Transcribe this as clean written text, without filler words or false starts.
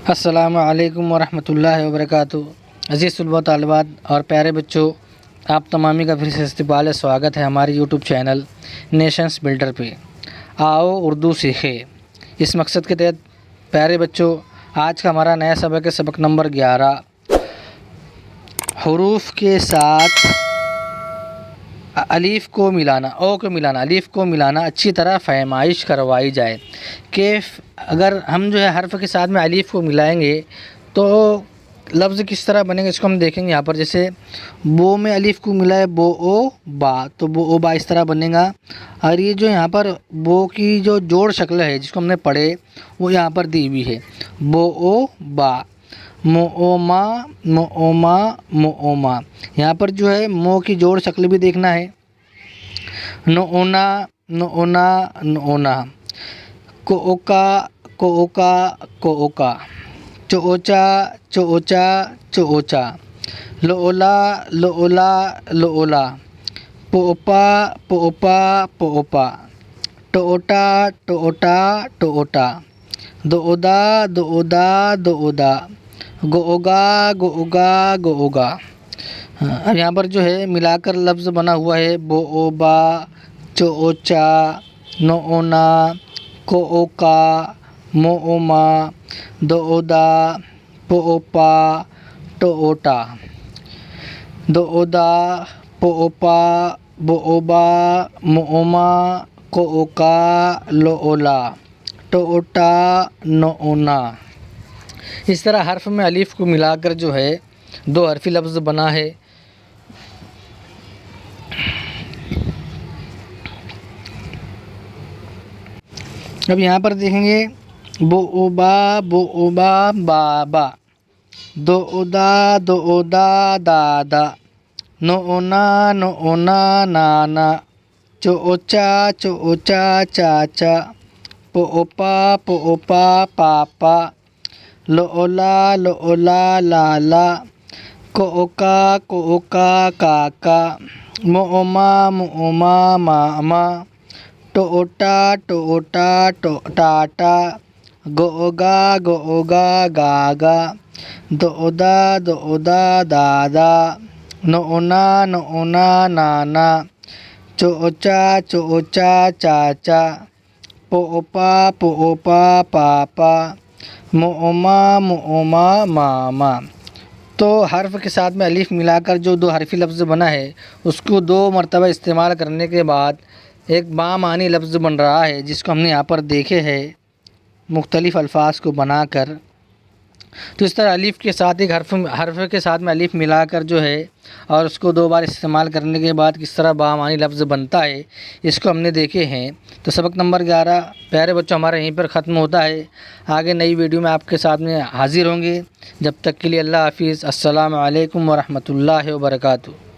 अस्सलामु अलैकुम वरहमतुल्लाहि वबरकातुहू। अज़ीज़ तलबा तालिबात और प्यारे बच्चों, आप तमामी का फिर से इस्तकबाल है, स्वागत है हमारे यूट्यूब चैनल नेशंस बिल्डर पे। आओ उर्दू सीखें, इस मकसद के तहत प्यारे बच्चों आज का हमारा नया सबक है, सबक नंबर 11। हरूफ के साथ अलीफ़ को मिलाना, ओ को मिलाना, अलीफ़ को मिलाना अच्छी तरह फहमाइश करवाई जाए कि अगर हम जो है हर्फ के साथ में अलीफ़ को मिलाएंगे तो लफ्ज़ किस तरह बनेंगे, इसको हम देखेंगे। यहाँ पर जैसे बो में अलीफ़ को मिलाए बो ओ बा, तो बो ओ बा इस तरह बनेगा। और ये जो यहाँ पर बो की जो जोड़ शक्ल है जिसको हमने पढ़े वो यहाँ पर दी हुई है, बो ओ बा, मो ओ मा, मो ओ मा, मो ओ मा। यहाँ पर जो है मो की जोड़ शक्ल भी देखना है, नो ओना, नो ओना, नो ओना, को ओका, को ओका, को ओका, चो ओचा, चो ओचा, चो ओचा, लो ओला, लो ओला, लो ओला, पो ओपा, पो ओपा, पो ओपा, टो ओटा, टो ओटा, टो ओटा, दो ओदा, दो ओदा, दो ओदा, गो ओगा, गो ओगा, गो ओगा। अब यहाँ पर जो है मिलाकर लफ्ज़ बना हुआ है, बो ओ बा, चो ओचा, नो ओना, को ओका, मो ओमा, दो ओदा, पो ओपा, टो ओटा, दो ओदा, पो ओपा, बो ओबा, मो ओमा, को ओका, लो ओला, टो ओटा, नो ओना। इस तरह हर्फ में अलीफ़ को मिलाकर जो है दो हरफी लफ्ज़ बना है। अब यहाँ पर देखेंगे बो ओ बा, बो ओ बा, बा बा, दो ओदा, दो ओदा, दादा, नो ओना, नो ओना, नाना, चो ओचा, चो ओचा, चाचा, पो ओपा, पो ओपा, पापा, लो ओला, लो ओला, लाला, को ओका, को ओका, काका, मो ओमा, मो ओमा, मामा, टो ओटा, टो ओटा, टो टाटा, गो ओगा, गो ओगा, गागा, दो ओदा, दो ओदा, दादा, नो ओना, नो ओना, नाना, चो ओचा, चो ओचा, चाचा, पो ओपा, पो ओपा, पापा, मो ओमा, मो ओमा, मामा। तो हर्फ के साथ में अलीफ़ मिलाकर जो दो हरफी लफ्ज़ बना है उसको दो मरतबा इस्तेमाल करने के बाद एक बामानी लफ्ज़ बन रहा है, जिसको हमने यहाँ पर देखे हैं मुख्तलिफ़ अल्फाज को बनाकर। तो इस तरह अलीफ़ के साथ एक हर्फ के साथ में अलीफ़ मिलाकर जो है और उसको दो बार इस्तेमाल करने के बाद किस तरह बामानी लफ्ज़ बनता है इसको हमने देखे हैं। तो सबक नंबर 11 प्यारे बच्चों हमारा यहीं पर ख़त्म होता है। आगे नई वीडियो में आपके साथ में हाज़िर होंगे। जब तक के लिए अल्लाह हाफ़िज़। अस्सलामु अलैकुम वरहमतुल्लाहि वबरकातुहू।